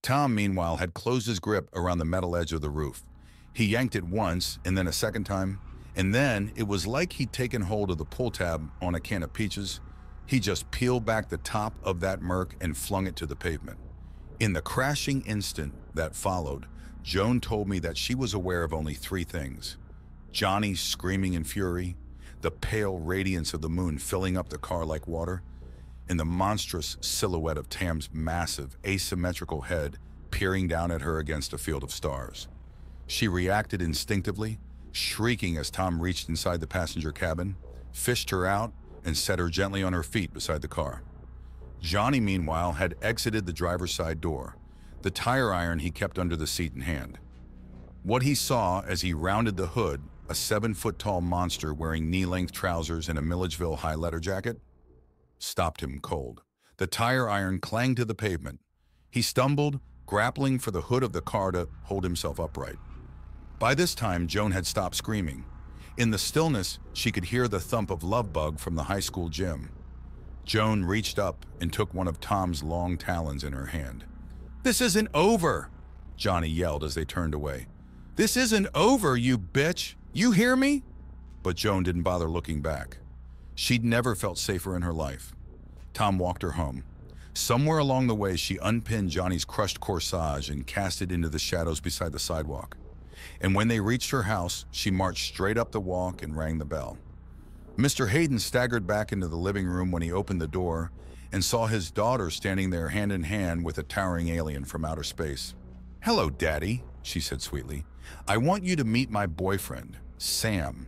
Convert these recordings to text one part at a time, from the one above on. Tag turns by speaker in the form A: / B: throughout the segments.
A: Tom, meanwhile, had closed his grip around the metal edge of the roof. He yanked it once, and then a second time, and then it was like he'd taken hold of the pull tab on a can of peaches. He just peeled back the top of that Merc and flung it to the pavement. In the crashing instant that followed, Joan told me that she was aware of only three things: Johnny screaming in fury, the pale radiance of the moon filling up the car like water, and the monstrous silhouette of Tam's massive, asymmetrical head peering down at her against a field of stars. She reacted instinctively, shrieking as Tom reached inside the passenger cabin, fished her out, and set her gently on her feet beside the car. Johnny, meanwhile, had exited the driver's side door, the tire iron he kept under the seat in hand. What he saw as he rounded the hood, a 7-foot-tall monster wearing knee-length trousers and a Milledgeville high-letter jacket, stopped him cold. The tire iron clanged to the pavement. He stumbled, grappling for the hood of the car to hold himself upright. By this time, Joan had stopped screaming. In the stillness, she could hear the thump of Love Bug from the high school gym. Joan reached up and took one of Tom's long talons in her hand. "This isn't over!" Johnny yelled as they turned away. "This isn't over, you bitch! You hear me?" But Joan didn't bother looking back. She'd never felt safer in her life. Tom walked her home. Somewhere along the way, she unpinned Johnny's crushed corsage and cast it into the shadows beside the sidewalk. And when they reached her house, she marched straight up the walk and rang the bell. Mr. Hayden staggered back into the living room when he opened the door and saw his daughter standing there hand in hand with a towering alien from outer space. "Hello, Daddy," she said sweetly. "I want you to meet my boyfriend, Sam."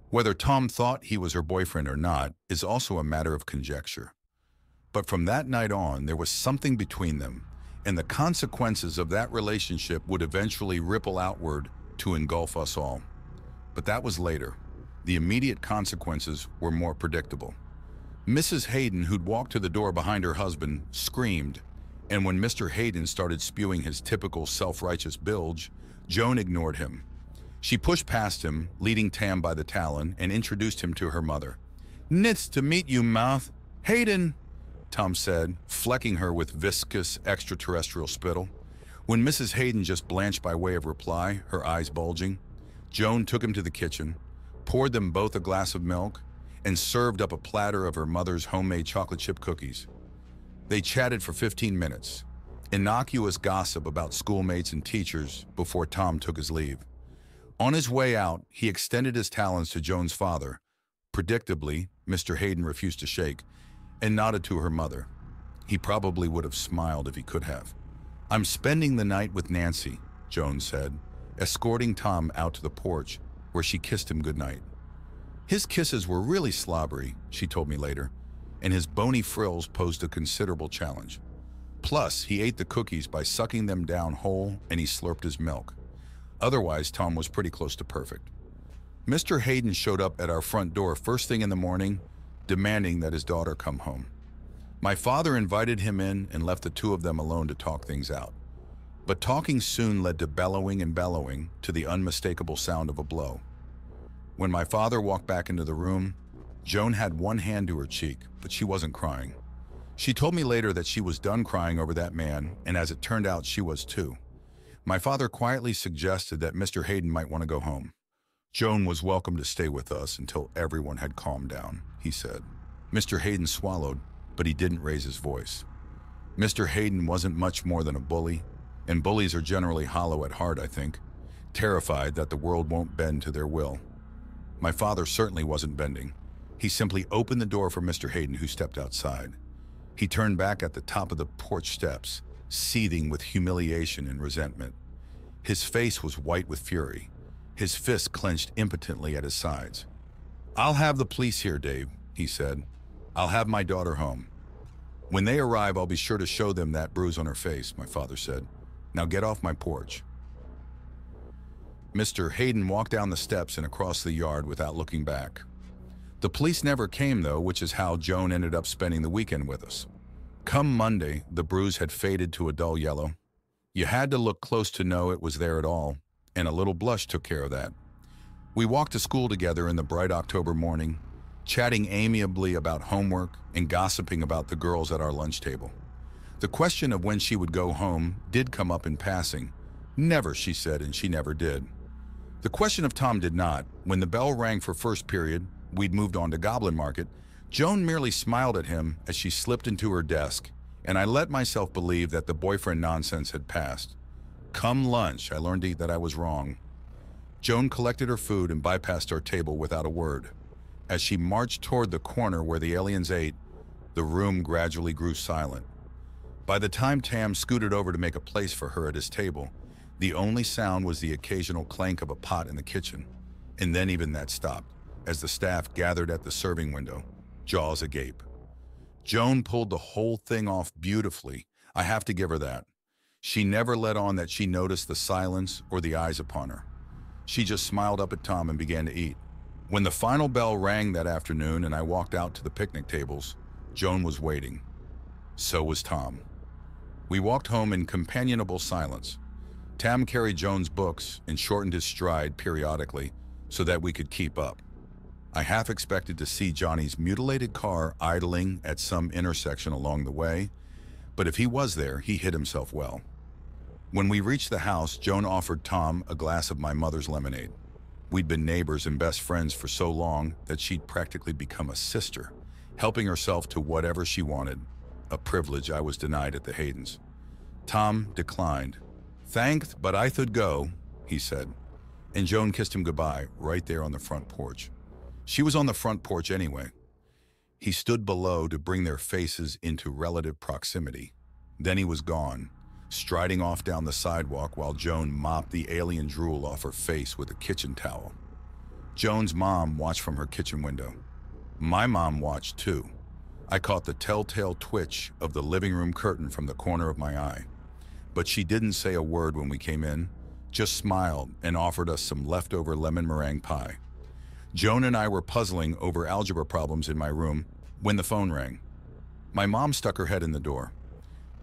A: Whether Tom thought he was her boyfriend or not is also a matter of conjecture. But from that night on, there was something between them, and the consequences of that relationship would eventually ripple outward to engulf us all. But that was later. The immediate consequences were more predictable. Mrs. Hayden, who'd walked to the door behind her husband, screamed, and when Mr. Hayden started spewing his typical self-righteous bilge, Joan ignored him. She pushed past him, leading Tam by the talon, and introduced him to her mother. "Nice to meet you, Mouth. Hayden," Tom said, flecking her with viscous extraterrestrial spittle. When Mrs. Hayden just blanched by way of reply, her eyes bulging, Joan took him to the kitchen, poured them both a glass of milk, and served up a platter of her mother's homemade chocolate chip cookies. They chatted for 15 minutes, innocuous gossip about schoolmates and teachers before Tom took his leave. On his way out, he extended his talons to Joan's father. Predictably, Mr. Hayden refused to shake and nodded to her mother. He probably would have smiled if he could have. "I'm spending the night with Nancy," Joan said, escorting Tom out to the porch, where she kissed him goodnight. His kisses were really slobbery, she told me later, and his bony frills posed a considerable challenge. Plus, he ate the cookies by sucking them down whole, and he slurped his milk. Otherwise, Tom was pretty close to perfect. Mr. Hayden showed up at our front door first thing in the morning, demanding that his daughter come home. My father invited him in and left the two of them alone to talk things out. But talking soon led to bellowing and bellowing to the unmistakable sound of a blow. When my father walked back into the room, Joan had one hand to her cheek, but she wasn't crying. She told me later that she was done crying over that man, and as it turned out, she was too. My father quietly suggested that Mr. Hayden might want to go home. Joan was welcome to stay with us until everyone had calmed down, he said. Mr. Hayden swallowed, but he didn't raise his voice. Mr. Hayden wasn't much more than a bully, and bullies are generally hollow at heart, I think, terrified that the world won't bend to their will. My father certainly wasn't bending. He simply opened the door for Mr. Hayden, who stepped outside. He turned back at the top of the porch steps, seething with humiliation and resentment. His face was white with fury. His fists clenched impotently at his sides. "I'll have the police here, Dave," he said. "I'll have my daughter home. When they arrive, I'll be sure to show them that bruise on her face," my father said. "Now get off my porch." Mr. Hayden walked down the steps and across the yard without looking back. The police never came, though, which is how Joan ended up spending the weekend with us. Come Monday, the bruise had faded to a dull yellow. You had to look close to know it was there at all, and a little blush took care of that. We walked to school together in the bright October morning, chatting amiably about homework and gossiping about the girls at our lunch table. The question of when she would go home did come up in passing. Never, she said, and she never did. The question of Tom did not. When the bell rang for first period, we'd moved on to Goblin Market, Joan merely smiled at him as she slipped into her desk, and I let myself believe that the boyfriend nonsense had passed. Come lunch, I learned that I was wrong. Joan collected her food and bypassed our table without a word. As she marched toward the corner where the aliens ate, the room gradually grew silent. By the time Tam scooted over to make a place for her at his table, the only sound was the occasional clank of a pot in the kitchen, and then even that stopped, as the staff gathered at the serving window, jaws agape. Joan pulled the whole thing off beautifully. I have to give her that. She never let on that she noticed the silence or the eyes upon her. She just smiled up at Tom and began to eat. When the final bell rang that afternoon and I walked out to the picnic tables, Joan was waiting. So was Tom. We walked home in companionable silence. Tam carried Joan's books and shortened his stride periodically so that we could keep up. I half expected to see Johnny's mutilated car idling at some intersection along the way, but if he was there, he hid himself well. When we reached the house, Joan offered Tom a glass of my mother's lemonade. We'd been neighbors and best friends for so long that she'd practically become a sister, helping herself to whatever she wanted, a privilege I was denied at the Haydens. Tom declined. "Thanked, but I thould go," he said, and Joan kissed him goodbye right there on the front porch. She was on the front porch anyway. He stood below to bring their faces into relative proximity. Then he was gone, striding off down the sidewalk while Joan mopped the alien drool off her face with a kitchen towel. Joan's mom watched from her kitchen window. My mom watched too. I caught the telltale twitch of the living room curtain from the corner of my eye. But she didn't say a word when we came in, just smiled and offered us some leftover lemon meringue pie. Joan and I were puzzling over algebra problems in my room when the phone rang. My mom stuck her head in the door.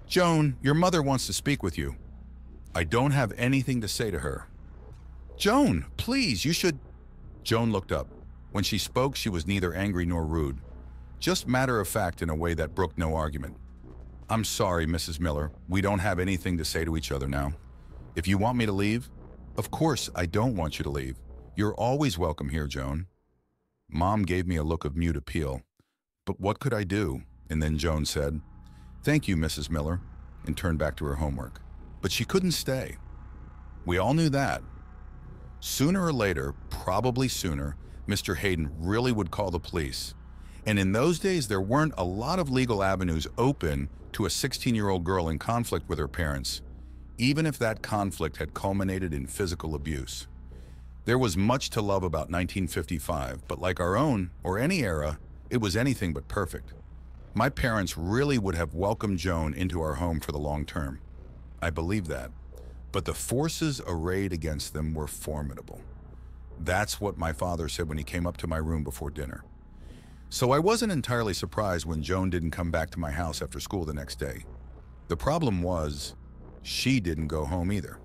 A: "Joan, your mother wants to speak with you." "I don't have anything to say to her." "Joan, please, you should..." Joan looked up. When she spoke, she was neither angry nor rude, just matter of fact in a way that brooked no argument. "I'm sorry, Mrs. Miller. We don't have anything to say to each other now. If you want me to leave..." "Of course, I don't want you to leave. You're always welcome here, Joan." Mom gave me a look of mute appeal. But what could I do? And then Joan said, "Thank you, Mrs. Miller," and turned back to her homework. But she couldn't stay. We all knew that. Sooner or later, probably sooner, Mr. Hayden really would call the police. And in those days, there weren't a lot of legal avenues open to a 16-year-old girl in conflict with her parents, even if that conflict had culminated in physical abuse. There was much to love about 1955, but like our own, or any era, it was anything but perfect. My parents really would have welcomed Joan into our home for the long term. I believe that. But the forces arrayed against them were formidable. That's what my father said when he came up to my room before dinner. So I wasn't entirely surprised when Joan didn't come back to my house after school the next day. The problem was, she didn't go home either.